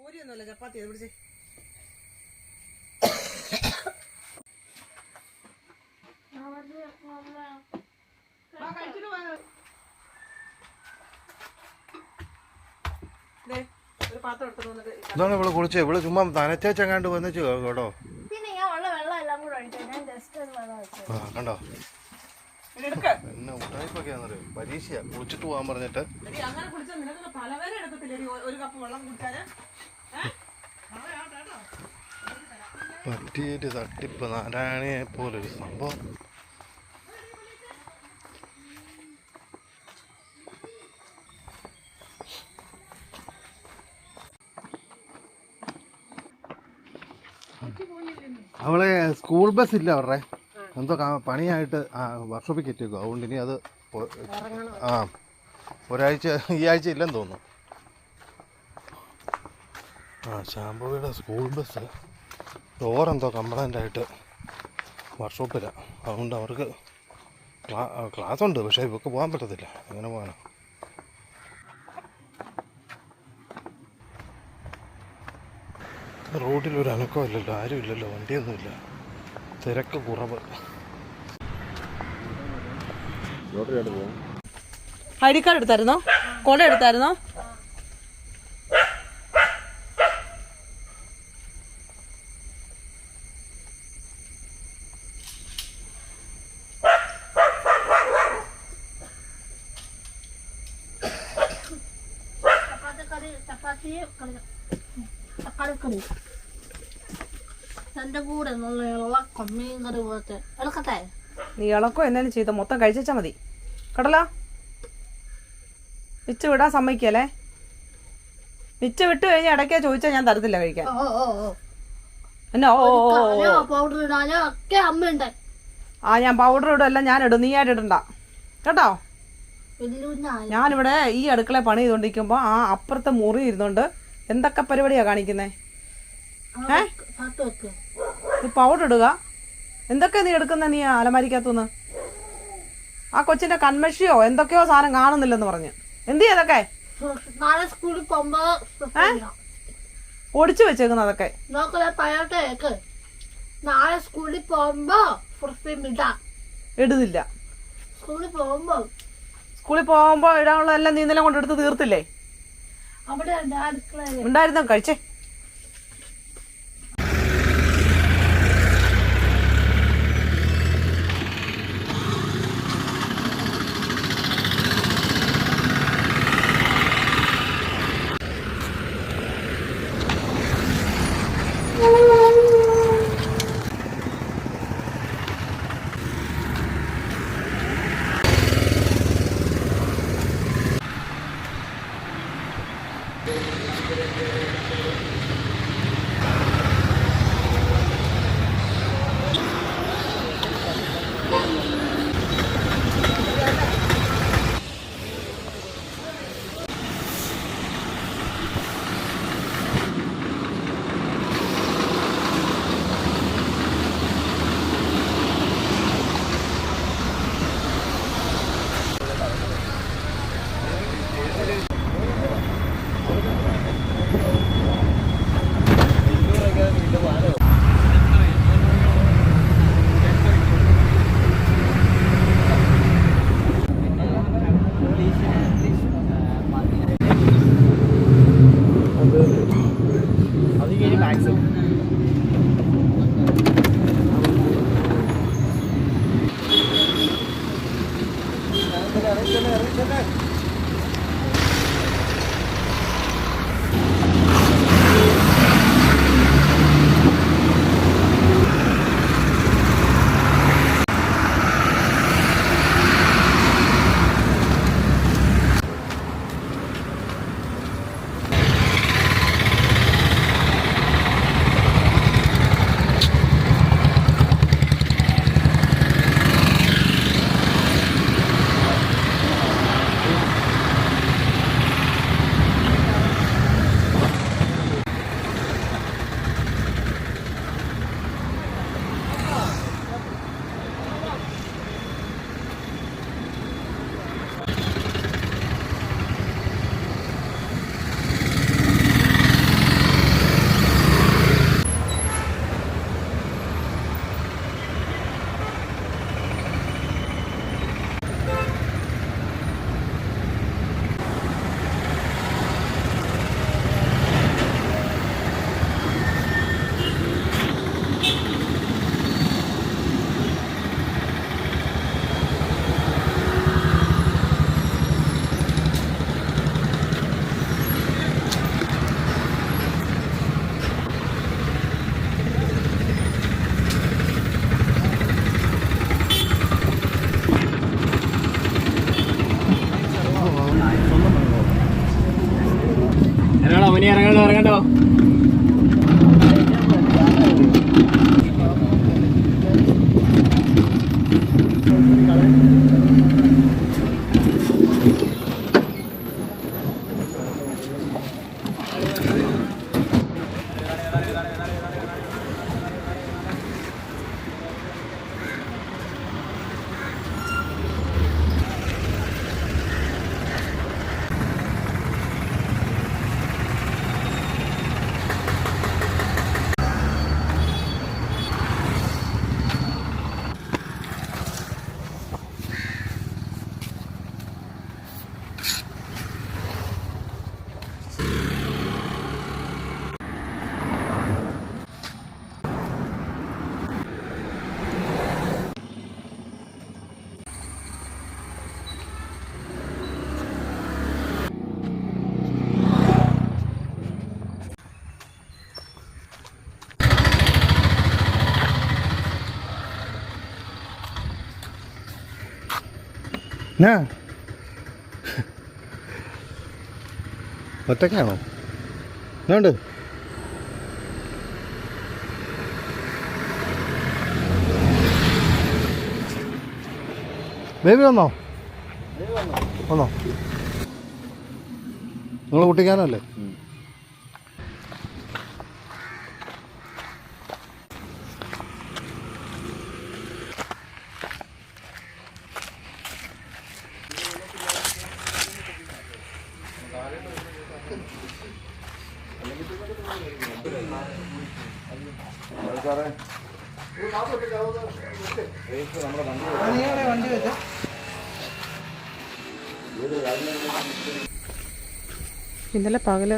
പൂരിയൊന്നുമല്ല ചപ്പാത്തി അത് പിടിച്ചേ. ഇതാണ് ഇവിടെ കുളിച്ചേ. ഇവിടെ ചുമ്മാ നനച്ചേച്ചെങ്ങാണ്ട് വന്നിച്ച് കേട്ടോ. കണ്ടോ എന്നെ ഉട്ടായിപ്പൊക്കെയാന്നറിയോ. പരീക്ഷയാ കുളിച്ചിട്ട് പോകാൻ പറഞ്ഞിട്ട്. പറ്റിയിട്ട് തട്ടിപ്പ് നാരായണിയെ പോലൊരു സംഭവം. അവളെ സ്കൂൾ ബസ് ഇല്ല അവരുടെ എന്തോ പണിയായിട്ട് വർക്ക്ഷോപ്പിൽ കയറ്റിയേക്കും. അതുകൊണ്ട് ഇനി അത് ഒരാഴ്ച ഈ ആഴ്ച ഇല്ലെന്ന് തോന്നുന്നു. ശാംഭവിയുടെ സ്കൂൾ ബസ് ഡോറെന്തോ കംപ്ലൈൻ്റ് ആയിട്ട് വർക്ക്ഷോപ്പിലാണ്. അതുകൊണ്ട് അവർക്ക് ക്ലാസ് ഉണ്ട്, പക്ഷേ ഇവർക്ക് പോകാൻ പറ്റത്തില്ല. എങ്ങനെ പോകാനാണ്? റോഡിലൊരു അനക്കവും ഇല്ലല്ലോ, ആരും ഇല്ലല്ലോ, വണ്ടിയൊന്നുമില്ല, തിരക്ക് കുറവ്. ഐ ഡി കാർഡ് എടുത്തായിരുന്നോ? കൊട എടുത്തായിരുന്നോ? നീ ഇളക്കോ എന്നാലും ചെയ്തോ, മൊത്തം കഴിച്ചാ മതി. കടല മിച്ച വിടാൻ സമ്മതിക്കല്ലേ. മിച്ച വിട്ട് കഴിഞ്ഞാൽ ഇടയ്ക്കാ ചോദിച്ചാൽ ഞാൻ തരത്തില്ല കഴിക്കാൻ. എന്നാ ഞാൻ പൗഡർ ഇടല്ല, ഞാൻ ഇടും, നീ ആയിട്ട് ഇടണ്ട കേട്ടോ. ഞാനിവിടെ ഈ അടുക്കള പണി ചെയ്തോണ്ടിരിക്കുമ്പോ അപ്പുറത്തെ മുറി ഇരുന്നോണ്ട് എന്തൊക്കെ പരിപാടിയാ കാണിക്കുന്നേ? പൗഡർ ഇടുക, എന്തൊക്കെയാ നീ എടുക്കുന്ന? നീ അലമാരിക്കകത്തുനിന്ന് ആ കൊച്ചിന്റെ കൺമഷിയോ എന്തൊക്കെയോ സാധനം കാണുന്നില്ലെന്ന് പറഞ്ഞ് എന്ത് ചെയ്തൊക്കെ ഒടിച്ചു വെച്ചേക്കുന്ന അതൊക്കെ ഇടുന്നില്ല. സ്കൂളിൽ പോകുമ്പോ ഇടാനുള്ള എല്ലാം നീ ഇന്നലെ കൊണ്ടെടുത്ത് തീർത്തില്ലേ? ഉണ്ടായിരുന്നോ? കഴിച്ചേ. മോനെ ഇറങ്ങണ്ടോ ഇറങ്ങണ്ടോ. ഒറ്റയ്ക്കാണോ? വേണ്ട ബേബി വന്നോ? വന്നോ? നിങ്ങൾ കുട്ടിക്കാനല്ലേ? വണ്ടി വെച്ച ഇന്നലെ പകല്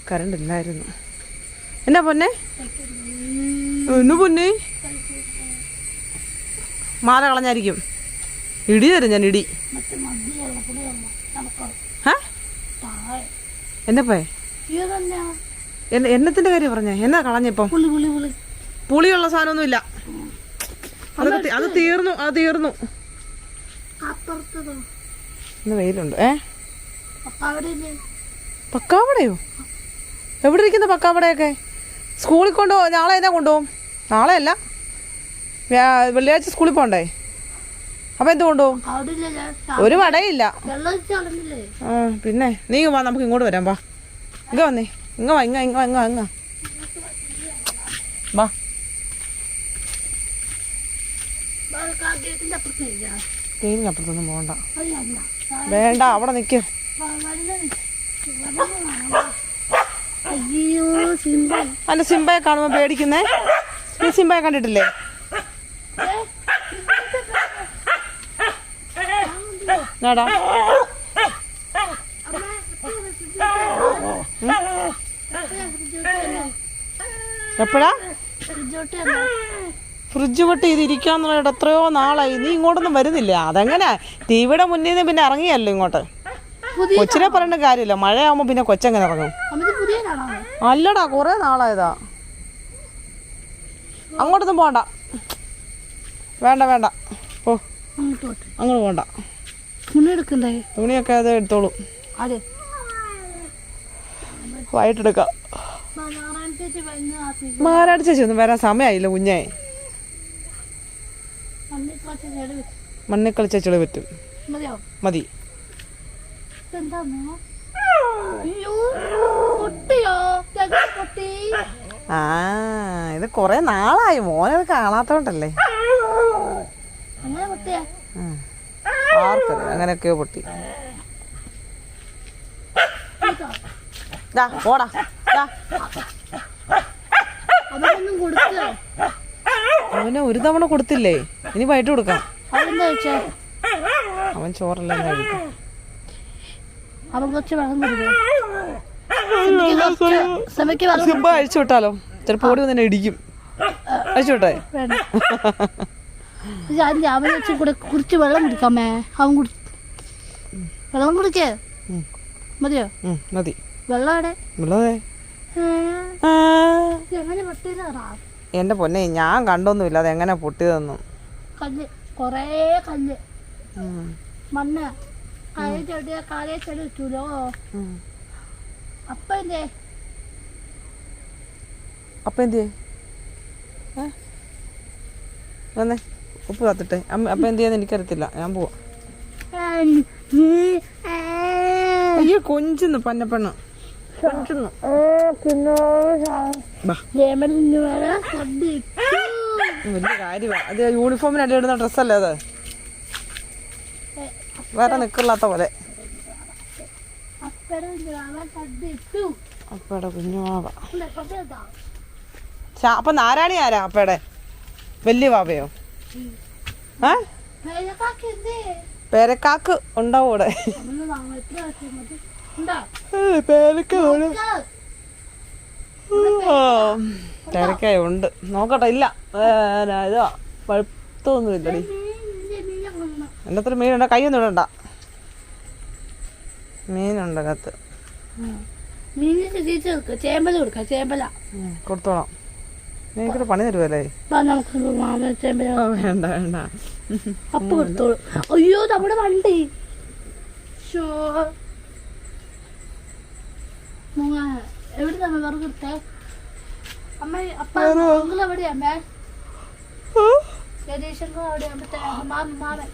കറണ്ട് ഇല്ലായിരുന്നു. എന്നാ പൊന്നെ ഒന്ന് പൊന്നെ മാല കളഞ്ഞായിരിക്കും. ഇടി തരും ഞാൻ ഇടി. എന്നപ്പേ എന്നത്തിന്റെ കാര്യം പറഞ്ഞേ? എന്നാ കളഞ്ഞപ്പം? പുളിയുള്ള സാധനമൊന്നും ഇല്ല. അത് തീർന്നു. അത് തീർന്നു. ഇന്ന് വെയിലുണ്ട്. പക്കാവടയോ? എവിടെ ഇരിക്കുന്ന പക്കാവടയൊക്കെ? സ്കൂളിൽ കൊണ്ടുപോകും. നാളെ എന്നാ കൊണ്ടുപോകും? നാളെ അല്ല, വെള്ളിയാഴ്ച സ്കൂളിൽ പോകണ്ടേ? അപ്പം എന്ത് കൊണ്ടുപോകും? ഒരു വടയില്ല. പിന്നെ നീ വാ, നമുക്ക് ഇങ്ങോട്ട് വരാം. വാ, ഇങ്ങ വന്നേ. ഇങ്ങ വാ, ഇങ്ങ വാ. തേനിനപ്പുറത്തൊന്നും പോകണ്ട. വേണ്ട, അവിടെ നിൽക്ക്. അല്ല, സിംബയെ കാണുമ്പോ പേടിക്കുന്നേ? നീ സിംബയെ കണ്ടിട്ടില്ലേ? ഞാടാ എപ്പോഴാ ഫ്രിഡ്ജ് പൊട്ടി ഇതിരിക്കാന്നുള്ള എത്രയോ നാളായി. നീ ഇങ്ങോട്ടൊന്നും വരുന്നില്ല. അതെങ്ങനെ? ടിവിയുടെ മുന്നിൽ നിന്ന് പിന്നെ ഇറങ്ങിയല്ലോ ഇങ്ങോട്ട്. കൊച്ചിനെ പറയേണ്ട കാര്യമില്ല. മഴയാകുമ്പോ പിന്നെ കൊച്ചെങ്ങനെ ഇറങ്ങും? അല്ലടാ, കുറെ നാളായതാ. അങ്ങോട്ടൊന്നും പോണ്ട. വേണ്ട വേണ്ട, ഓ അങ്ങോട്ട് പോണ്ട. തുണിയൊക്കെ അത് എടുത്തോളൂ. വൈകിട്ടെടുക്കാം. മാരാട് ചേച്ചി ഒന്നും വരാൻ സമയമായില്ല കുഞ്ഞേ. മണ്ണിക്കളി ചേച്ചികളെ പറ്റും. മതി. ആ, ഇത് കൊറേ നാളായി. മോനത് കാണാത്തോണ്ടല്ലേ. ആർക്കറിയാം, അങ്ങനെയൊക്കെയോ പൊട്ടി. ഓടാ. അവന് ഒരു തവണ കൊടുത്തില്ലേ, ഇനി വൈകിട്ട് കൊടുക്കാം. അവൻ ചോറെല്ലാം കഴിക്കും. സിംബ അഴിച്ചു വിട്ടാലോ? ചിലപ്പോ ഓടി വന്നെ ഇടിക്കും. അഴിച്ചു വിട്ടേ. കുടിച്ച് വെള്ളം കുടിക്കാമേ. അവൻ വെള്ളം കുടിക്കേ മതിയോ? മതി. വെള്ളം എന്റെ പൊന്നെ, ഞാൻ കണ്ടൊന്നുമില്ല അത് എങ്ങനെ പൊട്ടിയതെന്നും. കല്ല്, കൊറേ കല്ല്, മണ്ണ്, കാലേ ചെടി വെച്ചൂലോ. അപ്പം എന്തേ അപ്പം എന്തിയേ വന്നേ ഉപ്പ് കത്തിട്ടെ അപ്പം എന്ത് ചെയ്യാന്ന് എനിക്കറിയത്തില്ല ഞാൻ പോവാം അയ്യോ കൊഞ്ചുന്നു പന്നപ്പെണ്ണ് കൊഞ്ചുന്നു വലിയ കാര്യമാണ് അത് യൂണിഫോമിന് അടി ഇടുന്ന ഡ്രസ്സല്ലേ അത് വേറെ നിക്കറില്ലാത്ത പോലെ അപ്പയുടെ കുഞ്ഞുവാവ അപ്പൊ നാരായണി ആരാ അപ്പയുടെ വലിയ വാവയോ പേരക്കാക്ക് ഉണ്ടാവും ഇവിടെ പേരക്കായ ഉണ്ട് നോക്കട്ടെ ഇല്ല ഇതാ പഴുത്തൊന്നും ഇല്ലടി എൻ്റെ അത്ര മീനുണ്ട കൈയൊന്നും ഇടണ്ട മീനുണ്ട് അകത്ത് ചേമ്പല കൊടുക്കാം ചേമ്പല കൊടുത്തോളാം എനിക്കിട്ട് പണി തരുമല്ലേ വേണ്ട വേണ്ട അപ്പൊ കൊടുത്തോളൂ അയ്യോ നമ്മുടെ വണ്ടി എവിടെ നമ്മ വെറുതെ കൊടുത്തേ അമ്മ അപ്പ എവിടെയാ അമ്മേ രതീശങ്കൾ എവിടെയാ മാമൻ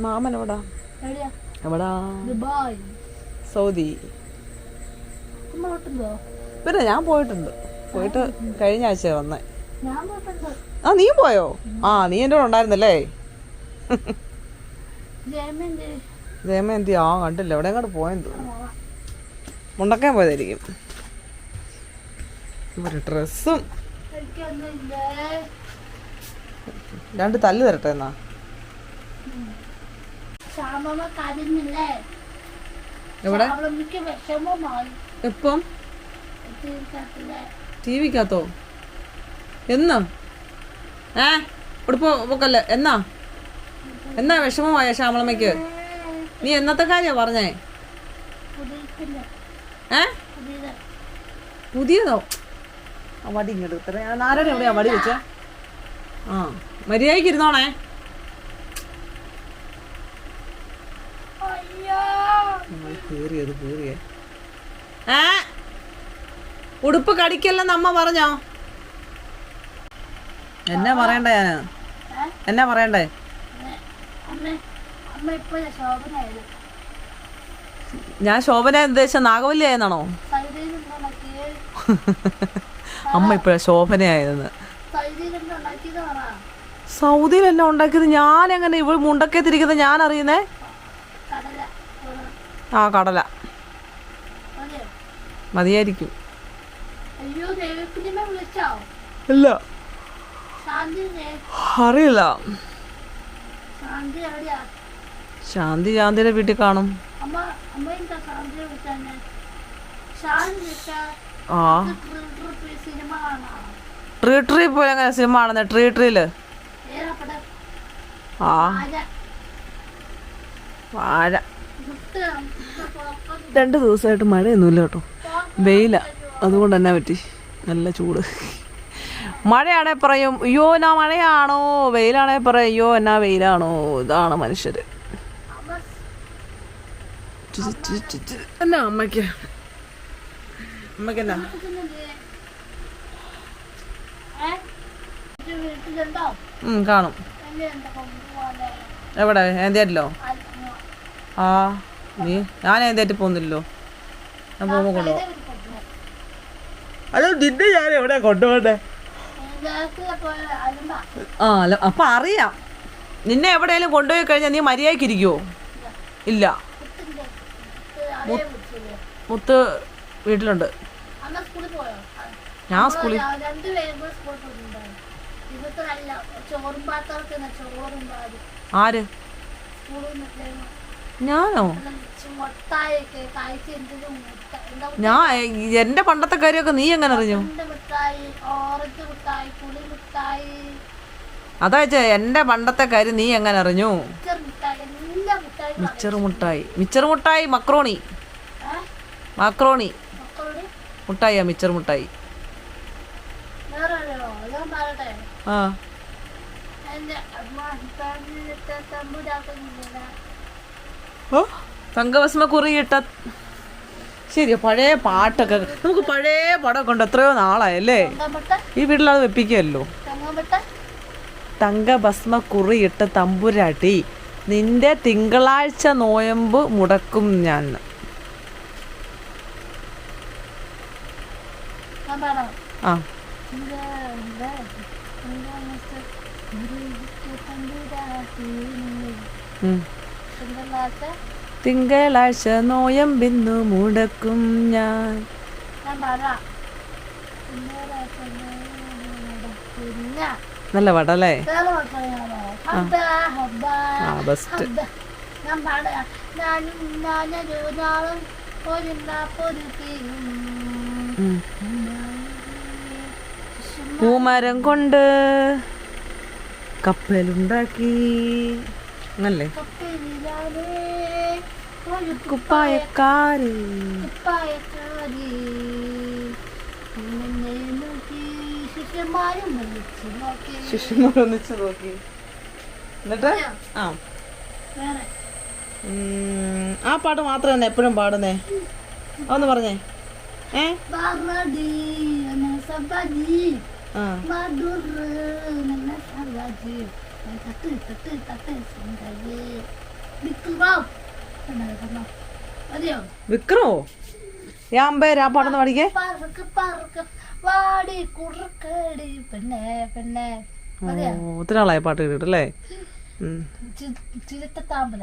മാമൻ എവിടാ എവിടെയാ എവിടാ ദുബായ് സൗദി അമ്മ പോയിട്ടുണ്ടോ പിന്നെ ഞാൻ പോയിട്ടുണ്ട് പോയിട്ട് കഴിഞ്ഞ ആഴ്ച വന്നേ ഞാൻ പോയിട്ടുണ്ട് ആ നീ പോയോ ആ നീ എൻ്റെ കൂടെ ഉണ്ടായിരുന്നല്ലേ ജയമ എന്തി ആ കണ്ടില്ല എവിടെ അങ്ങോട്ട് പോയെന്ന് തോന്നുന്നു മുണ്ടക്കാൻ പോയതായിരിക്കും ഒരു ഡ്രസ്സും രണ്ട് തല്ല് തരട്ടെ എന്നാ എവിടെ എപ്പം ടി വിക്കകത്തോ എന്നാ ഉടുപ്പ് പൊക്കല്ലേ എന്നാ വിഷമമായ ശ്യാമളമ്മയ്ക്ക് നീ എന്നത്തെ കാര്യ പറഞ്ഞേ പുതിയതോ ആ വടി ഇങ്ങോട്ട് ഇത്ര നാരായണ എവിടെയാ വടി വെച്ച ആ മര്യാദയ്ക്ക് ഇരുന്നോണേ കേറിയത് കേറിയേ ഉടുപ്പ് കടിക്കല്ലെന്ന് അമ്മ പറഞ്ഞോ എന്നാ പറയണ്ടേ ഞാന് എന്നാ പറയണ്ടേ ഞാൻ ശോഭന ഉദ്ദേശിച്ച നാഗവല്ലിയായെന്നാണോ അമ്മ ഇപ്പഴാ ശോഭനയായതെന്ന് സൗദിയിൽ എന്നെ ഉണ്ടാക്കിയത് ഞാൻ എങ്ങനെ ഇവിടെ മുണ്ടക്കെ തിരിക്കുന്നത് ഞാൻ അറിയുന്നേ ആ കടല മതിയായിരിക്കും ഇല്ല അറിയില്ല ശാന്തി ശാന്തിയുടെ വീട്ടിൽ കാണും ആ ട്രീ പോയി എങ്ങനെ സിനിമ കാണുന്നേ ട്രീയില് ആ വാഴ 2 ദിവസമായിട്ട് മഴയൊന്നുമില്ല കേട്ടോ വെയില അതുകൊണ്ട് തന്നെ പറ്റി നല്ല ചൂട് മഴയാണേ പറയും അയ്യോ എന്നാ മഴയാണോ വെയിലാണേ പറയും അയ്യോ എന്നാ വെയിലാണോ ഇതാണ് മനുഷ്യര് എന്നാ അമ്മയ്ക്ക് എന്നാ കാണും എവിടെ ഏന്തേറ്റല്ലോ ആ നീ ഞാൻ ഏന്തേറ്റ് പോകുന്നില്ലല്ലോ ഞാൻ പോകുമ്പോ കൊണ്ടുപോകാം അല്ലോ നിന്നെ ഞാൻ എവിടെ കൊണ്ടുപോകണ്ടേ ആ അല്ല അപ്പൊ അറിയാം നിന്നെ എവിടെയെങ്കിലും കൊണ്ടുപോയി കഴിഞ്ഞാൽ നീ മര്യാദയ്ക്ക് ഇരിക്കുവോ ഇല്ല മുത്ത് വീട്ടിലുണ്ട് ഞാൻ സ്കൂളിൽ ആര് ഞാനോ ഞാൻ എന്റെ പണ്ടത്തെ കാര്യമൊക്കെ നീ എങ്ങനെ അറിഞ്ഞു അതാ എന്റെ പണ്ടത്തെ കാര്യം നീ എങ്ങനെ അറിഞ്ഞു മിച്ചർ മുട്ടായി മക്രോണി മുട്ടായിയാ മിച്ചർ മുട്ടായി ആ തങ്കഭസ്മ കുറിയിട്ട ശരി, പഴയ പാട്ടൊക്കെ നമുക്ക് പഴയ പടമൊക്കെ ഉണ്ട്. എത്രയോ നാളായല്ലേ തങ്കമുട്ട ഈ വീട്ടിലത് വെപ്പിക്കുമല്ലോ. തങ്കമുട്ട തങ്കഭസ്മ കുറിയിട്ട തമ്പുരാട്ടി, നിന്റെ തിങ്കളാഴ്ച നോയമ്പ് മുടക്കും ഞാൻ. ഞാൻ പാടാം. ആ ഉം. തിങ്കളാഴ്ച നോയമ്പിന്നു മുടക്കും ഞാൻ. ഞാൻ പാടാം. നല്ല പാട്ടല്ലേ? വേറെ പാട്ടാണോ? ബെസ്റ്റ്. ഞാൻ പാടാം. ഞാനൊരു നാളും ഒരു നാപ്പൊരുത്തിയും പൂമരം കൊണ്ട് കപ്പലുണ്ടാക്കി അങ്ങനല്ലേ? കപ്പലിലാലേ ഒരു കുപ്പായക്കാര് കുപ്പായക്കാരി എന്നെ നോക്കി ശിഷ്യന്മാരും വിളിച്ചു നോക്കി. ശിഷ്യന്മാരൊന്നിച്ച് നോക്കി. എന്നിട്ട് ആ വേറെ ആ പാട്ട് മാത്രം തന്നെ എപ്പോഴും പാടുന്നേ? ഒന്ന് പറഞ്ഞേ. Bagadi, nana sabadi, ആ madur, nana sabadi, tatu sanggaye, bikurau, nana adio, വിക്രമോ? യാമ്പേര് ആ പാട്ടൊന്ന് പാടിക്കേ. park, wadi kurkadi, penne, adio, ഒത്തിരി ആളായ പാട്ട് കേട്ടിട്ടല്ലേ? ചിരിത്ത താമ്പല,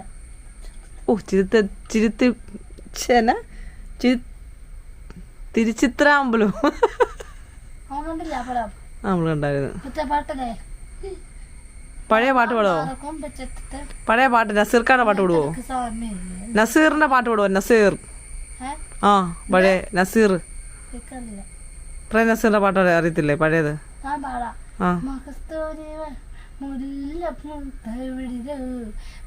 ഓ ചിരുത്തി തിരുച്ചിത്രാമ്പലോ അവനുണ്ടല്ല പടം, നമ്മൾ കണ്ടായിരുന്നു. മറ്റേ പാട്ടല്ലേ, പഴയ പാട്ട് പാടുവോ? പഴയ പാട്ട് നസീർക്കാരുടെ പാട്ട് വിടുവോ? സ്വാമി, നസീറിന്റെ പാട്ട് വിടുവോ? നസീർ ആ പഴയ നസീർ, കേൾക്കാറില്ല, പഴയ നസീറിന്റെ പാട്ട് അറിയത്തില്ലേ? പഴയത് ഞാൻ പാടാം. ആ മുല്ലപ്പൂവിടു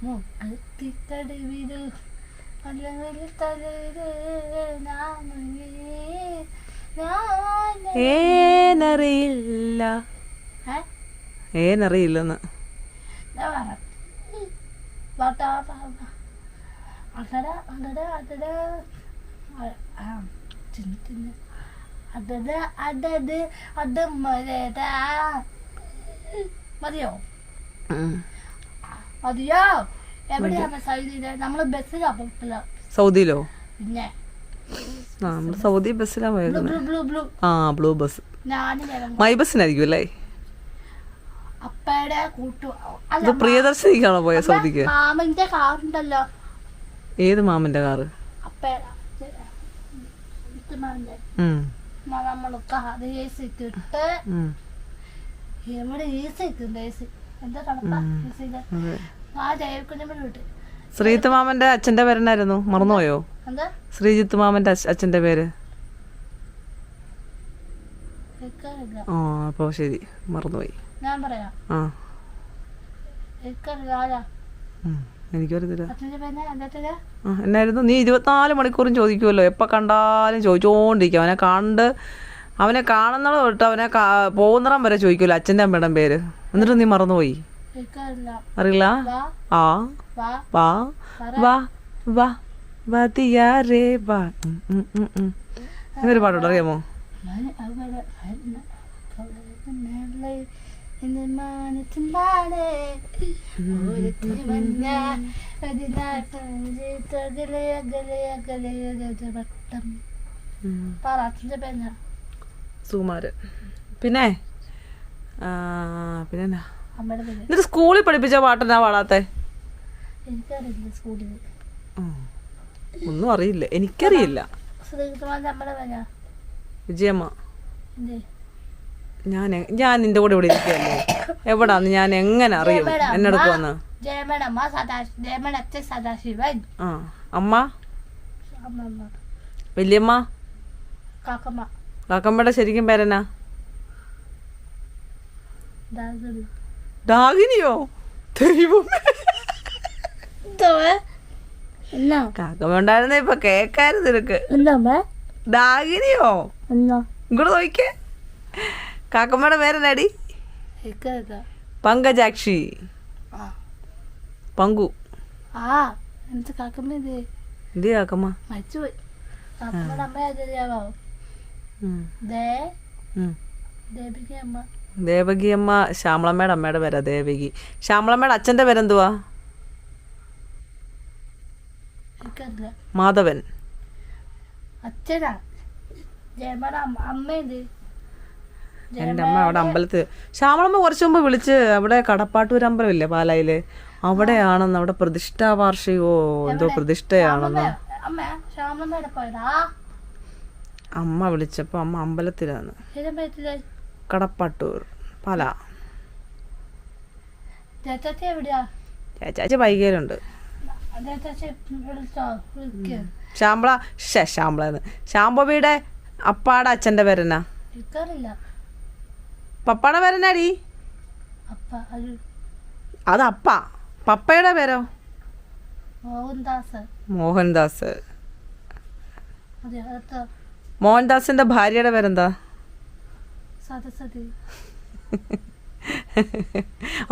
മുക്കത്തിക്കടവിടു ഏനറിയില്ല ഏനറിയില്ലെന്ന് മതിയോ? മതിയോ? എവിടെയാണ് സൗദിയില്? നമ്മള് ബസ്സിലാ പോയിട്ടില്ല. സൗദിയിലോ? പിന്നെ ആ നമ്മള് സൗദി ബസ്സിലാ പോയത്. ബ്ലൂ ആ ബ്ലൂ ബസ്, ഞാനും മൈ ബസ്സിനായിരിക്കും അല്ലേ? അപ്പയുടെ കൂട്ടു ഇത് പ്രിയദർശനിക്കാണോ പോയ സൗദിക്ക്? മാമന്റെ കാറുണ്ടല്ലോ. ഏത് മാമന്റെ കാറ്? അപ്പയുടെ നമ്മള് കാർ AC ഇട്ടിട്ട് ഇവിടെ AC ഇട്ടുണ്ട്. AC എന്താ തണുപ്പാ AC-ല്. ആ ജയക്കുഞ്ഞമ്മ വിട്ട്. ശ്രീജിത്ത് മാമന്റെ അച്ഛന്റെ പേരെന്നായിരുന്നു? മറന്നുപോയോ? എന്താ ശ്രീജിത്ത് മാമന്റെ അച്ഛന്റെ പേര്? കേൾക്കാറില്ല. ആ അപ്പൊ ശരി, മറന്നുപോയി. ഞാൻ പറയാം. ആ കേൾക്കാറില്ല. ആരാ എനിക്കറിയത്തില്ല. അച്ഛൻ്റെ പേര് എന്താ? ആ എന്നായിരുന്നു? നീ 24 മണിക്കൂറും ചോദിക്കുമല്ലോ, എപ്പോൾ കണ്ടാലും ചോദിച്ചുകൊണ്ടിരിക്കും. അവനെ കാണുന്നത് തൊട്ട് അവനെ പോകുന്നിടം വരെ ചോദിക്കുമല്ലോ അച്ഛൻ്റെ അമ്മയുടെ പേര്. എന്നിട്ട് നീ മറന്നുപോയി? കേൾക്കാറില്ല. അറിയില്ല? ആ വാ വാ വാ വാ വതിയാരേ വാ. എന്നൊരു പാട്ടോട്ട് അറിയാമോ? സുകുമാരൻ. പിന്നെ പിന്നെ എന്നിട്ട് സ്കൂളിൽ പഠിപ്പിച്ച പാട്ടെന്നാ പാടാത്തെ? എനിക്കറിയില്ല. സ്കൂളിൽ ഒന്നും അറിയില്ല, എനിക്കറിയില്ല. വിജയമ്മ, ഞാൻ നിന്റെ കൂടെ ഇവിടെ ഇരിക്കുകയല്ലേ, എവിടാന്ന് ഞാൻ എങ്ങനെ അറിയും എന്നെടുക്കുവന്ന്? ആ അമ്മ, വല്യമ്മ, കാക്കമ്മയുടെ ശരിക്കും പേരെന്നാ? ഡാഗിനിയോ? ദൈവമേ, കാക്കമ്മ ഉണ്ടായിരുന്ന ഇപ്പൊ കേക്കായിരുന്നു നിനക്ക്. ഡാഗിനിയോ? ഇങ്ങോട്ട് നോക്കിക്കേ, കാക്കമ്മയുടെ പേരെന്നാടി? പങ്കജാക്ഷി. പങ്കു. എന്ത് കാക്കമ്മ? കാക്കമ്മയുടെ അമ്മ അറിയാവോ? ഉം. ഉം. ദേവിക അമ്മ. ദേവകി അമ്മ ശ്യാമളമ്മയുടെ അമ്മയുടെ പേരാ ദേവകി. ശ്യാമളമ്മയുടെ അച്ഛൻ്റെ പേരെന്തുവാ? എനിക്കറിയില്ല. മാധവൻ. അച്ഛനാ ജയമയുടെ അമ്മയുണ്ട്. എൻ്റെ അമ്മ അവിടെ അമ്പലത്തിൽ ശ്യാമളമ്മ കുറച്ച് മുമ്പ് വിളിച്ച് അവിടെ കടപ്പാട്ടൂരമ്പലം ഇല്ലേ പാലായില്, അവിടെയാണെന്ന്, അവിടെ പ്രതിഷ്ഠാ വാർഷികോ എന്തോ പ്രതിഷ്ഠയാണെന്ന് അമ്മ ശ്യാമളമ്മയുടെ പോയതാ. അമ്മ വിളിച്ചപ്പോൾ അമ്മ അമ്പലത്തിലാണ്. ഏതമ്പലത്തില്? കടപ്പാട്ടൂർ പാല. ചേച്ചാച്ചി എവിടെയാ? ചേച്ചാച്ചി വൈകേലുണ്ട്. ചേച്ചാച്ചി വിളിച്ചോ? വിളിക്ക്. ശ്യാമളന്ന് ശാംഭവിയുടെ അപ്പാടെ അച്ഛൻ്റെ പേരെന്നാ? എനിക്കറിയില്ല. പപ്പാടെ പേരെന്നാടി? അപ്പ അത് അത് അപ്പ. പപ്പയുടെ പേരോ? മോഹൻദാസ്. മോഹൻദാസ്. അതെ അടുത്ത മോഹൻദാസിന്റെ ഭാര്യയുടെ പേരെന്താ? സരസ്വതി.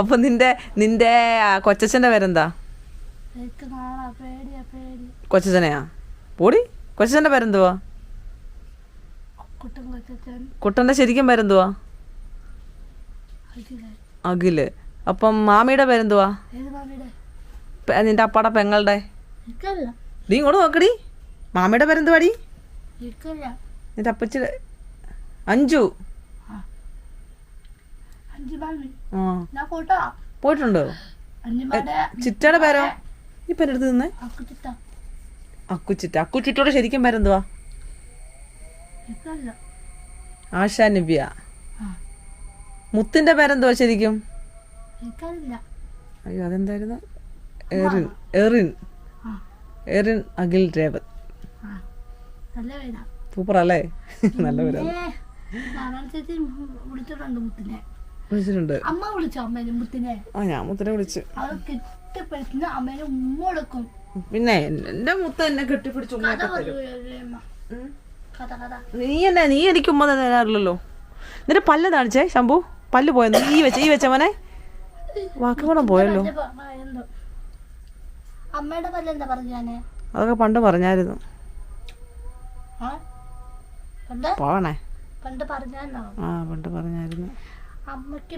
അപ്പൊ നിന്റെ കൊച്ചച്ഛന്റെ പേരെന്താ? എനിക്ക് നാളെ പേടിയാ പേടി. കൊച്ചച്ഛനെയാ? പോടി. കൊച്ചച്ഛന്റെ പേരെന്തുവാ? കുട്ടൻ കൊച്ചൻ. കുട്ടന്റെ ശരിക്കും പേരെന്തുവാ? അഖില. അഖില്. അപ്പം മാമിയുടെ പേരെന്തുവാ? ഏത് മാമിയുടെ? നിന്റെ അപ്പാടെ പെങ്ങളുടെ? എനിക്കല്ല. നീ ഇങ്ങോട്ട് നോക്കടി. മാമിയുടെ പേരെന്തുവാടി? എനിക്കല്ല. നിന്റെ അപ്പച്ചിയുടെ? അഞ്ചു. അഞ്ചുമാമി. ആ ഞാൻ പോട്ടോ. പോയിട്ടുണ്ടോ? അഞ്ചുമാടെ ചിറ്റയുടെ പേരോ? ഇപ്പൊ എൻ്റെ അടുത്ത് നിന്നേ. അക്കുച്ചിട്ട. അക്കുച്ചിറ്റ. അക്കുച്ചിറ്റോടെ ശരിക്കും പേരെന്തുവാ? എനിക്കല്ല. ആശാ നബിയ. ആ. മുത്തിന്റെ പേരെന്തുവാ ശരിക്കും? എനിക്കറിയില്ല. അയ്യോ അതെന്തായിരുന്നു? എറിൻ. എറിൻ. ആ. എറിൻ അഖിൽ രേവത്. ആ. നല്ല പേരാ. സൂപ്പർ അല്ലേ? നല്ല പേരാണ്. നാരായണ ചേച്ചി വിളിച്ചിട്ടുണ്ട് മുത്തിനെ. വിളിച്ചിട്ടുണ്ട്. അമ്മ വിളിച്ചോ അമ്മേനെ മുത്തിനെ? ആ ഞാൻ മുത്തിനെ വിളിച്ചു. അത് കെട്ടിപ്പിടിക്കുന്ന അമ്മേനെ ഉമ്മ കൊടുക്കും. പിന്നെ എന്റെ മുത്ത എന്നെ കെട്ടിപ്പിടിച്ചു. കഥ പറയുമോ? കഥ കഥ. നീ എനിക്ക് ഉമ്മ തരാറില്ലല്ലോ. നിന്റെ പല്ല് കാണിച്ചേ ശംഭു. പല്ല് പോയെന്ന്. ഈ വെച്ച മോനെ വാക്കുകൂടം പോയല്ലോ. എന്തോ അമ്മയുടെ പല്ല് എന്താ പറഞ്ഞാനെ? അതൊക്കെ പണ്ട് പറഞ്ഞായിരുന്നു. ആ പണ്ട് പോവണേ. പണ്ട് പറഞ്ഞാലോ? ആ പണ്ട് പറഞ്ഞായിരുന്നു. അമ്മക്ക്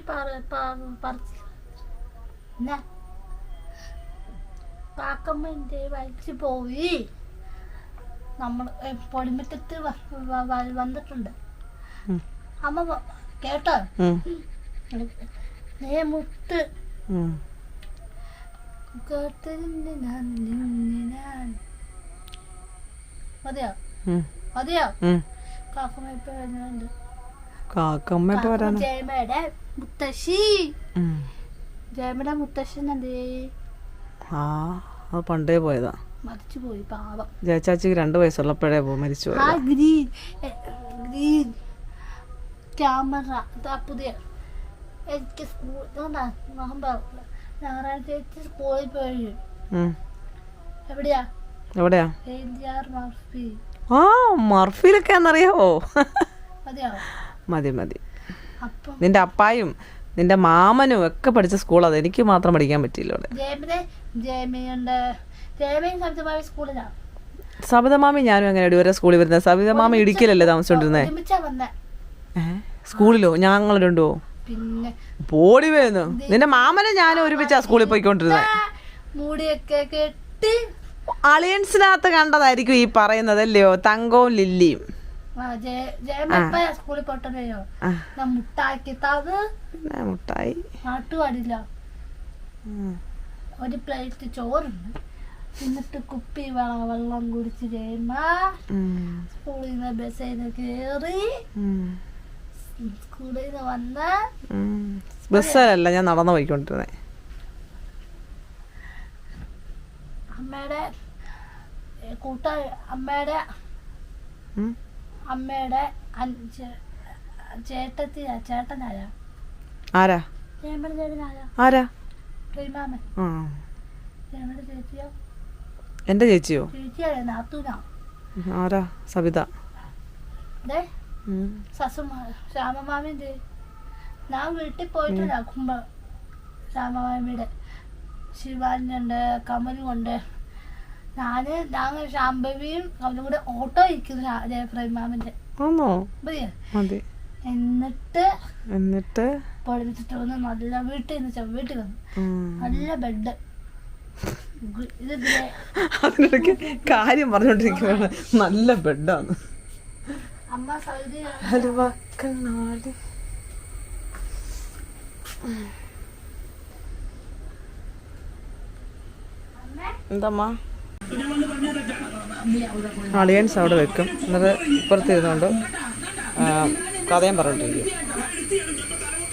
കാക്കമ്മന്റെ വയറ്റിൽ പോയി. നമ്മൾ പൊടിമുറ്റത്ത് വന്നിട്ടുണ്ട്. അമ്മ കേട്ടോ? നേ മുത്ത് കേട്ടതിന് ഞാൻ മതിയോ? മതിയോ? കാക്കമ്മ ഇപ്പൊ വരുന്നുണ്ട്. കാക്കമ്മ ഇപ്പൊ വരാണ്. ജയമയുടെ മുത്തശ്ശി. ജയമയുടെ മുത്തശ്ശനല്ലേ? ആ അത് പണ്ടേ പോയതാ. മരിച്ചു പോയി പാവം. ജയച്ചാച്ചിക്ക് 2 വയസ്സുള്ളപ്പോഴേ മരിച്ചു ആ പോയത്. ഗ്രീൻ ക്യാമറ പുതിയ. എനിക്ക് ഞായറാഴ്ച ചേച്ചി സ്കൂളിൽ പോയി. എവിടെയാ? എവിടെയാ? മർഫി. ആ മർഫിയിലൊക്കെ ആണെന്നറിയാവോ? മതിയോ? മതി. അപ്പം നിന്റെ അപ്പായും നിന്റെ മാമനും ഒക്കെ പഠിച്ച സ്കൂൾ അത്. എനിക്ക് മാത്രം പഠിക്കാൻ പറ്റിയില്ല അവിടെ. ജയമയുണ്ട്. ജയമയും സവിതമാവി സ്കൂളിലാണ്. സവിതമാമി ഞാനും എങ്ങനെ ഒരേ സ്കൂളിൽ വരുന്നത്? സവിതമാമി ഇടുക്കിയിലല്ലേ താമസിച്ചോണ്ടിരുന്നേ? ഒരുമിച്ചാ വന്നേ. സ്കൂളിലോ? ഞങ്ങൾ രണ്ടോ? പിന്നെ പോടി വേന്നു. നിന്റെ മാമനെ ഞാനും ഒരുമിച്ചാ സ്കൂളിൽ പോയിക്കൊണ്ടിരുന്നേ. മൂടിയൊക്കെ കെട്ടി അളിയൻസിനകത്ത് കണ്ടതായിരിക്കും ഈ പറയുന്നത് അല്ലയോ? തങ്കവും ലില്ലിയും. സ്കൂളിൽ പോട്ടോ മുട്ടാക്കി തത് മുട്ടായി നാട്ടുപാടില്ല. ഒരു പ്ലേറ്റ് ചോറുണ്ട്. എന്നിട്ട് കുപ്പി വെള്ളം കുടിച്ച് കഴിയുമ്പോ സ്കൂളിൽ നിന്ന് ബസ്സിൽ നിന്ന് കേറി സ്കൂളിൽ നിന്ന് വന്ന് ബസ്സിലല്ല ഞാൻ നടന്നു പോയിക്കൊണ്ടിരുന്നേ. അമ്മയുടെ അമ്മയുടെ ചേട്ടനാരാ? ആരാ? ജയമയുടെ ചേട്ടനാരാ? ആരാ? ശ്രീമാമൻ. ജയമയുടെ ചേച്ചിയോ? എന്റെ ചേച്ചിയോ? ചേച്ചിയാ നാത്തൂനാ. ആരാ? സവിത. ശ്യാമമാമിന്റെ ഞാൻ വീട്ടിൽ പോയിട്ടില്ല. ശ്യാമമാമിയുടെ ശിവാനുണ്ട്, കമലുണ്ട്. ഞാൻ ശാംഭവിയും അവനും കൂടെ ഓട്ടോ ഇരിക്കുന്നു ജയപ്രഭ മാമിന്റെ. ആണോ? മതി. എന്നിട്ട് പഠിച്ചിട്ട് വന്ന് നല്ല വീട്ടിൽ വന്നു നല്ല ബെഡ്. അതിനിടയ്ക്ക് കാര്യം പറഞ്ഞോണ്ടിരിക്കുകയാണ്. നല്ല ബെഡാണ്. അമ്മ സൗദി എന്തമ്മ അളിയൻസ് അവിടെ വെക്കും. എന്നിട്ട് ഇപ്പുറത്തിരുന്നുകൊണ്ട് കഥയും പറഞ്ഞിട്ടിരിക്കും.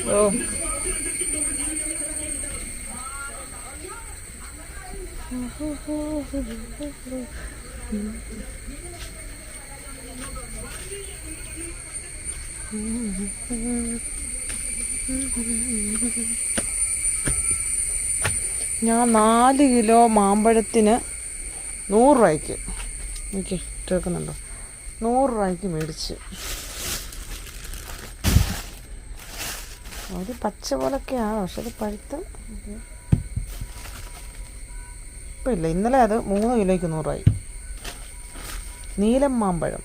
ഓ ഞാൻ 4 കിലോ മാമ്പഴത്തിന് 100 രൂപയ്ക്ക് എനിക്ക് കേൾക്കുന്നുണ്ടോ, 100 രൂപയ്ക്ക് മേടിച്ച്. ഒരു പച്ച പോലൊക്കെയാണ്, പക്ഷെ അത് പഴുത്ത് ഇപ്പം ഇല്ല. ഇന്നലെ അത് 3 കിലോയ്ക്ക് 100 രൂപയായി. നീലം മാമ്പഴം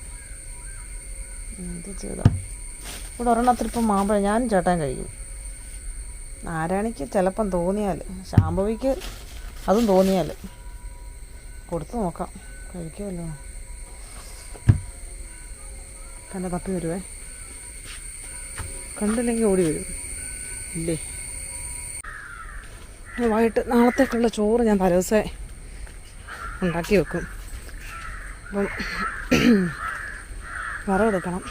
എന്ത് ചെയ്താ. ഇവിടെ ഒരെണ്ണത്തിലിപ്പം മാമ്പഴം ഞാനും ചേട്ടാൻ കഴിക്കും. നാരായണിക്ക് ചിലപ്പം തോന്നിയാൽ, ശാംഭവിക്ക് അതും തോന്നിയാൽ കൊടുത്തു നോക്കാം, കഴിക്കുമല്ലോ. തന്നെ തപ്പി വരുവേ, കണ്ടില്ലെങ്കിൽ ഓടി വരും ഇല്ലേ. വൈകിട്ട് നാളത്തേക്കുള്ള ചോറ് ഞാൻ തലേദിവസമേ ഉണ്ടാക്കി വെക്കും. അപ്പം വറവെടുക്കണം.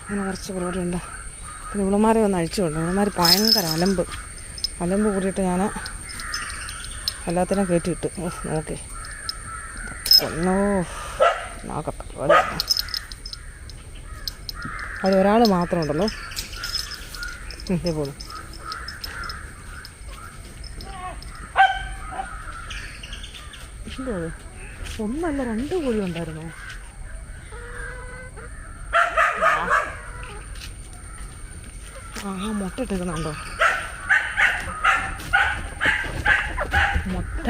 അങ്ങനെ കുറച്ച് പരിപാടിയുണ്ട്. പിന്നെ ഇവളുമാരെ ഒന്ന് അഴിച്ചുകൊണ്ട്, ഇവളുമാർ ഭയങ്കര അലമ്പ് കൂടിയിട്ട് ഞാൻ എല്ലാത്തിനും കയറ്റിയിട്ട് നോക്കി ഒന്നോ നോക്കട്ടെ. അതിലൊരാൾ മാത്രം ഉണ്ടല്ലോ ഇതേപോലെ. എന്തോ ഒന്നല്ല 2 കോഴി ഉണ്ടായിരുന്നോ? മുട്ട ഇട്ടിരുന്നുണ്ടോ? മുട്ട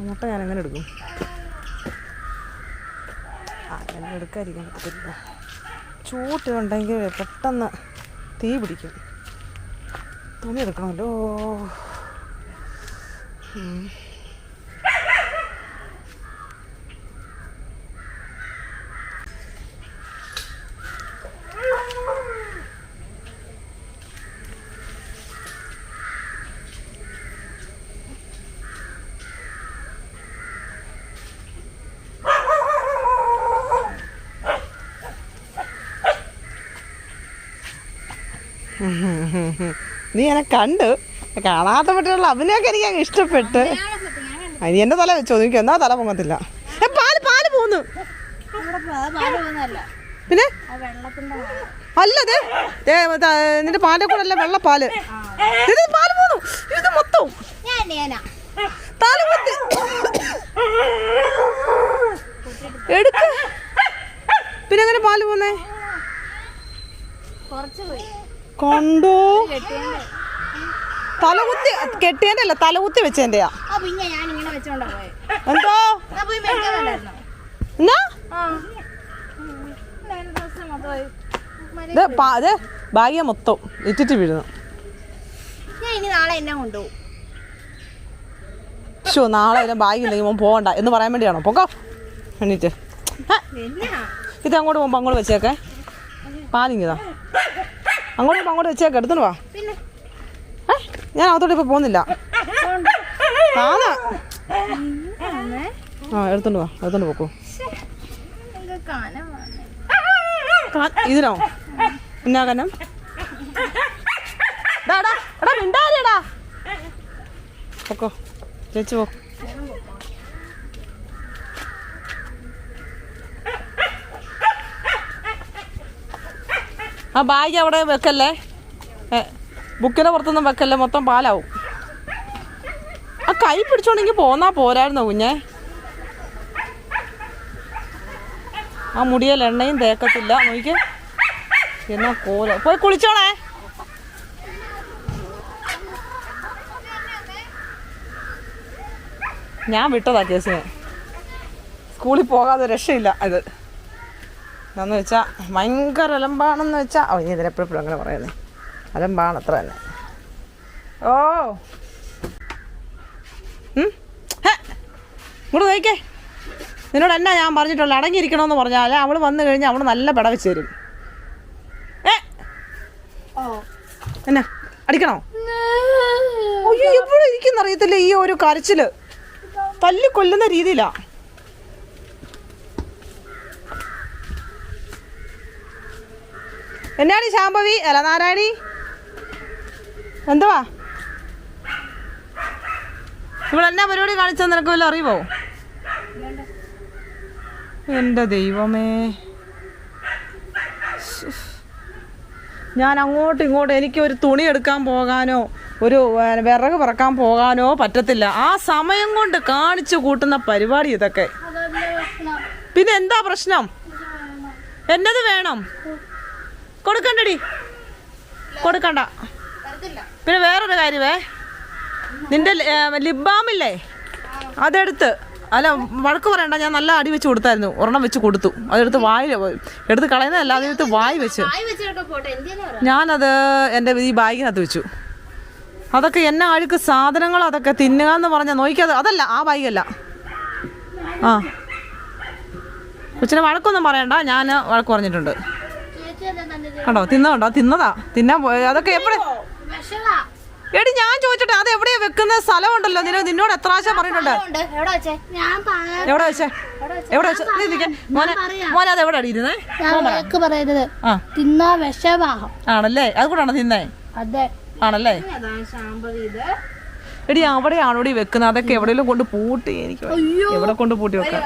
മുട്ട ഞാനെങ്ങനെ എടുക്കും? അങ്ങനെ എടുക്കാതിരിക്കാൻ പറ്റില്ല. ചൂട്ടുണ്ടെങ്കിൽ പെട്ടെന്ന് തീ പിടിക്കും. തുണി എടുക്കണമല്ലോ. നീ എന്നെ കണ്ട് കാണാത്ത പറ്റിയുള്ള അഭിനയൊക്കെ എനിക്ക് അങ്ങ് ഇഷ്ടപ്പെട്ട്. ഇനി എൻ്റെ തല വെച്ചോ, എനിക്ക് എന്നാ തല പൊങ്ങത്തില്ല. പാല് പോന്നു. പിന്നെ അല്ലത് നിന്റെ പാലിനെ കൂടെ അല്ല വെള്ളപ്പാല്. പാല് പോന്നു. ഇത് മൊത്തം എടുക്ക. പിന്നെ എങ്ങനെ പാല് പോന്നേ? കൊണ്ടോ തലകുത്തി കെട്ടിയതിന്റെ അല്ല, തലകുത്തി വെച്ചതിന്റെയാ. എന്തോ ഭാഗ്യ മൊത്തം ഇറ്റിട്ട് വീഴുന്നു. നാളെ ബാഗില്ലെങ്കിൽ മോൻ പോകണ്ട എന്ന് പറയാൻ വേണ്ടിയാണോ? പൊക്കോ എണീറ്റ്. ഇത് അങ്ങോട്ട് പോകുമ്പോ അങ്ങോട്ട് വെച്ചേക്കെ. പാലിങ്ങിതാ അങ്ങോട്ട് വെച്ചേക്കെ. എടുത്തോണ്ട് വാ. ഞാൻ അകത്തോട്ട് ഇപ്പൊ പോകുന്നില്ല. എടുത്തോണ്ട് വാ, എടുത്തോണ്ട് പോക്കോ. ഇതിനോ എന്നാ കനം? മിണ്ടാരിയടാ. പൊക്കോ ചേച്ചി പോ. ആ ബാഗ് അവിടെ വെക്കല്ലേ, ബുക്കിൻ്റെ പുറത്തൊന്നും വെക്കല്ലേ, മൊത്തം പാലാവും. കൈ പിടിച്ചോണ്ടെങ്കിൽ പോന്നാ പോരായിരുന്നോ കുഞ്ഞെ? ആ മുടിയിൽ എണ്ണയും തേക്കത്തില്ല. നോക്കിക്കേ എന്നാ കോല. പോയി കുളിച്ചോളേ. ഞാൻ വിട്ടതാ കേസിനെ. സ്കൂളിൽ പോകാതെ രക്ഷയില്ല. അത് എന്താന്ന് വെച്ചാൽ ഭയങ്കര അലമ്പാണെന്ന് വെച്ചാൽ ഇനി ഇതിനെപ്പോഴും അങ്ങനെ പറയുന്നത് അലമ്പാണ് അത്ര തന്നെ. ഓ ഇങ്ങോട്ട് നോക്കിക്കേ. നിന്നോട് എന്നാ ഞാൻ പറഞ്ഞിട്ടുള്ളൂ, അടങ്ങിയിരിക്കണമെന്ന് പറഞ്ഞാൽ അവൾ വന്നു കഴിഞ്ഞാൽ അവൾ നല്ല പെട വെച്ച് തരും. എന്നാ അടിക്കണോ? അയ്യോ എപ്പോഴും ഇരിക്കുന്നറിയത്തില്ല ഈ ഒരു കരച്ചില്. തല്ലി കൊല്ലുന്ന രീതിയിലാ. എന്നാടി ശാംഭവി? അല്ല നാരായണി, എന്തുവാ ഇവളെന്നാ പരിപാടി കാണിച്ചാൽ നിനക്ക് വല്ല അറിയുമോ? എൻ്റെ ദൈവമേ, ഞാൻ അങ്ങോട്ടും ഇങ്ങോട്ടും എനിക്ക് ഒരു തുണി എടുക്കാൻ പോകാനോ ഒരു വിറക് പറക്കാൻ പോകാനോ പറ്റത്തില്ല. ആ സമയം കൊണ്ട് കാണിച്ചു കൂട്ടുന്ന പരിപാടി ഇതൊക്കെ. പിന്നെ എന്താ പ്രശ്നം? എന്നത് വേണം? കൊടുക്കണ്ടടി, കൊടുക്കണ്ട. പിന്നെ വേറൊരു കാര്യമേ, നിന്റെ ലിബാമില്ലേ അതെടുത്ത്, അല്ല വഴക്ക് പറയണ്ട, ഞാൻ നല്ല അടി വെച്ച് കൊടുത്തായിരുന്നു. ഒരെണ്ണം വെച്ച് കൊടുത്തു. അതെടുത്ത് വായിൽ എടുത്ത് കളയുന്നതല്ല, അതെടുത്ത് വായി വെച്ച് ഞാനത് എൻ്റെ ഈ ബാഗിനകത്ത് വെച്ചു. അതൊക്കെ എന്നെ അഴുക്ക് സാധനങ്ങൾ അതൊക്കെ തിന്നുക എന്ന് പറഞ്ഞാൽ നോക്കിയത് അതല്ല, ആ ബാഗല്ല. ആ കൊച്ചിനെ വഴക്കൊന്നും പറയണ്ട, ഞാൻ വഴക്ക് പറഞ്ഞിട്ടുണ്ട്. കണ്ടോ തിന്നതുണ്ടോ? തിന്നതാ, തിന്നാൻ പോയത്. അതൊക്കെ എപ്പോഴും എടി ഞാൻ ചോദിച്ചിട്ട് അത് എവിടെയാ വെക്കുന്ന സ്ഥലമുണ്ടല്ലോ. നിന്നോട് എത്ര പ്രാവശ്യം പറഞ്ഞിട്ടുണ്ട്. എവിടെ വെച്ചേ? എവിടെ വെച്ച? മോനെ അത് എവിടെ അടിയിരുന്നേ? ആണല്ലേ? അത് കൂടാണോ തിന്നേ? ആണല്ലേ? എടി അവിടെയാണോടി വെക്കുന്നത്? അതൊക്കെ എവിടെയെങ്കിലും കൊണ്ട് പൂട്ടി. എനിക്ക് എവിടെ കൊണ്ട് പൂട്ടി വെക്കാം?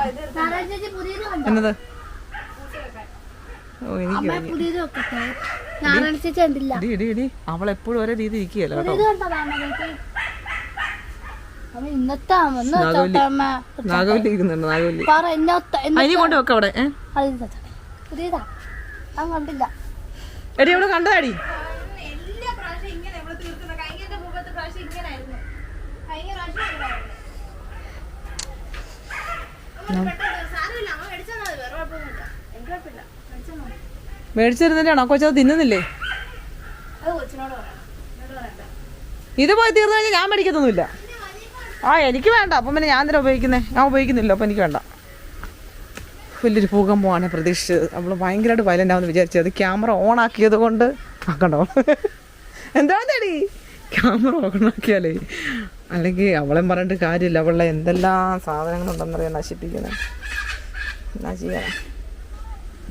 എന്നത്? ഓ എനിക്ക് അവളെപ്പോഴും ഒരേ രീതി ഇരിക്കുകയല്ലോ കേട്ടോ. നാഗവല്ലി ഇരിക്കുന്നുണ്ട്. നാഗവല്ലി അതിനെ കൊണ്ട് വെക്കാം അവിടെ. എടി അവിടെ കണ്ടതാടി. മേടിച്ചിരുന്നിട്ടാണോ കൊച്ചത് തിന്നുന്നില്ലേ? ഇത് പോയി തീർന്നു കഴിഞ്ഞാൽ ഞാൻ മേടിക്കത്തൊന്നുമില്ല. ആ എനിക്ക് വേണ്ട. അപ്പം പിന്നെ ഞാൻ എന്തിനാ ഉപയോഗിക്കുന്നത്? ഞാൻ ഉപയോഗിക്കുന്നില്ല, അപ്പം എനിക്ക് വേണ്ട. വലിയൊരു ഭൂകമ്പമാണ് പ്രതീക്ഷിച്ചത്. അവൾ ഭയങ്കരമായിട്ട് വയലൻ്റ് ആവുമെന്ന് വിചാരിച്ചത്. ക്യാമറ ഓൺ ആക്കിയത് കൊണ്ട് ആക്കണ്ടോ? എന്താണേടി ക്യാമറ ഓൺ ആക്കിയാലേ, അല്ലെങ്കിൽ അവളെ പറഞ്ഞിട്ട് കാര്യമില്ല. അവളുടെ എന്തെല്ലാം സാധനങ്ങളുണ്ടെന്നറിയാൻ നശിപ്പിക്കുന്നത്. എന്നാ ചെയ്യണം?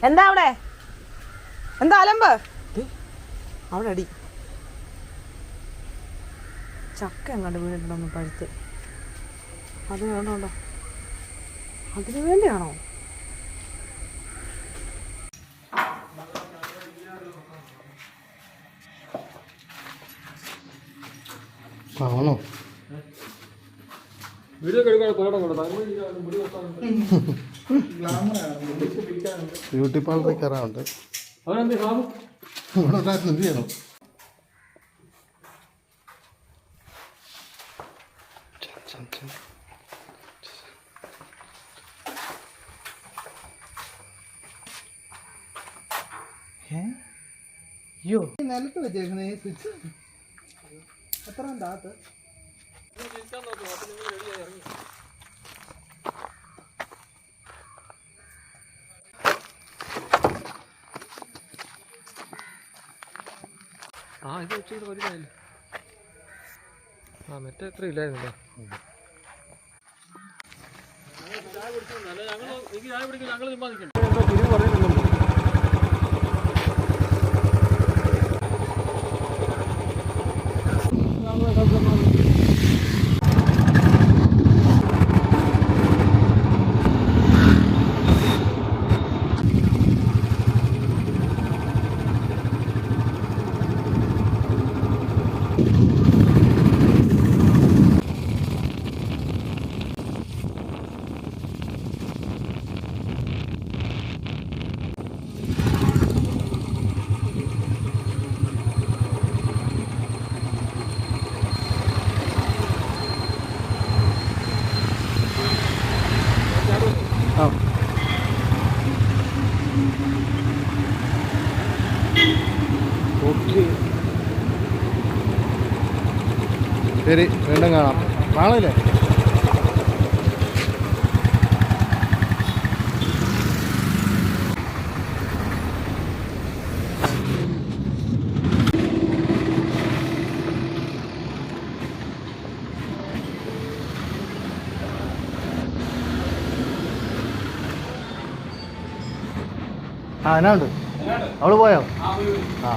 എന്താ അവിടെ? എന്താ അലമ്പ്? അവിടെ അടി ചക്ക എങ്ങാണ്ട് വീണിട്ടുണ്ടോ പഴുത്ത്? അത് വേണോണ്ടോ? അതിന് വേണ്ടിയാണോ? ആണോ? ബ്യൂട്ടി പാർലറിൽ കയറാറുണ്ട്. എന്ത് ചെയ്യണം? അയ്യോ നിലത്ത് വെച്ചേക്കുന്ന ഈ സ്വിച്ച് എത്ര താത്ത് ഇത് ഉച്ചയ്ക്ക് വരുന്നില്ല. മറ്റേ എത്ര ഇല്ലായിരുന്നല്ലോ. ഞങ്ങൾ ചുമ്മാ നിൽക്കണം. ശരി, വീണ്ടും കാണാം. നാളെ ആ എന്നാ ഉണ്ട്? അവള് പോയോ? ആ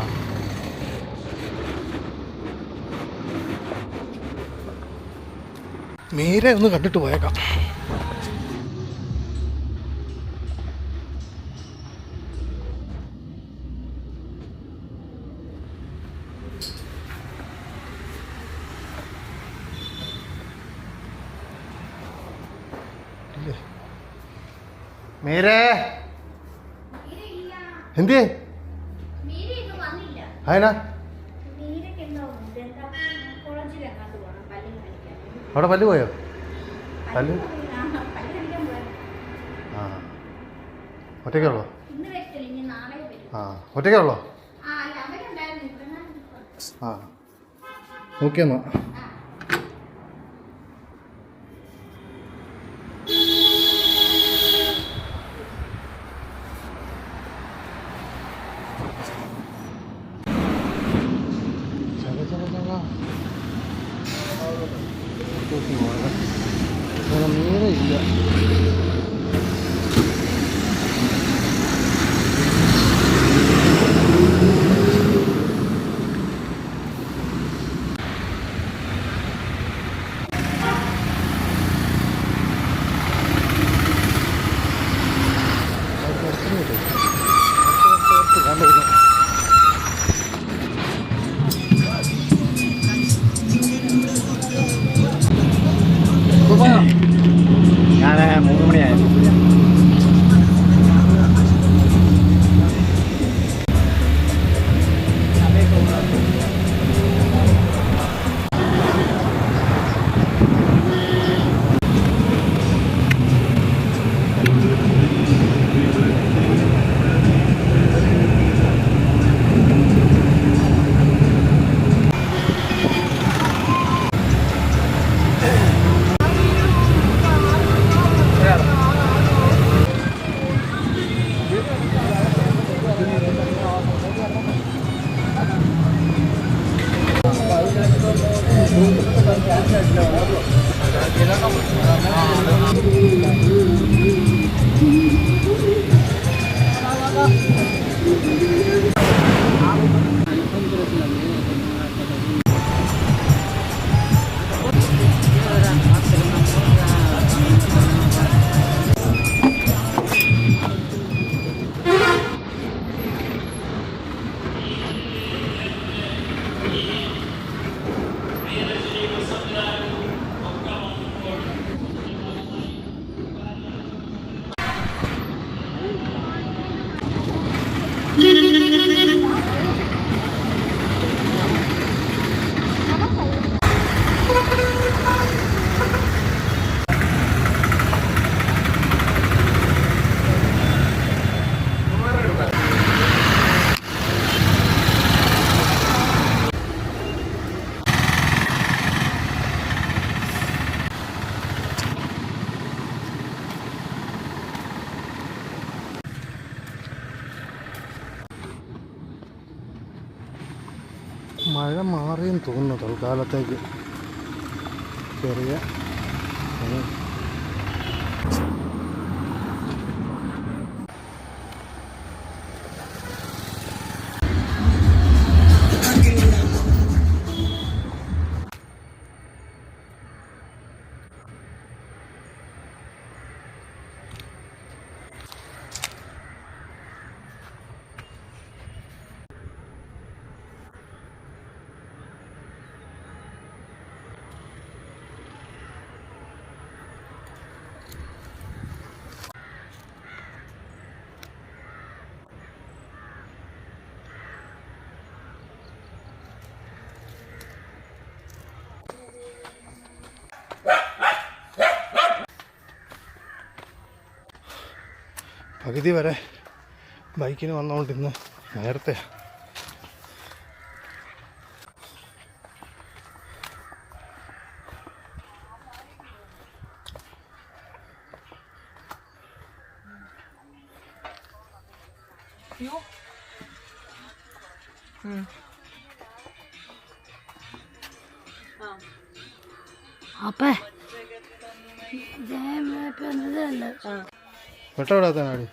മീരെ ഒന്ന് കണ്ടിട്ട് പോയേക്കാം. മീരേ എന്തിയേ? അതിനാ അവിടെ പല്ല് പോയോ? പല്ല് ആ ഒറ്റയ്ക്കുള്ളോ? ആ ഒറ്റയ്ക്കുള്ളോ? ആ നോക്കിയെന്നാ. മീനെ ഇല്ല. ഞാൻ 3 മണിയായിരുന്നു. മഴ മാറിയെന്ന് തോന്നുന്നു തൽക്കാലത്തേക്ക്. ചെറിയ പകുതി വരെ ബൈക്കിന് വന്നുകൊണ്ട് ഇന്ന് നേരത്തെ അപ്പേ ജയമേ ഇപ്പൊ എന്തല്ലേ വെട്ടവിടാത്ത നാടി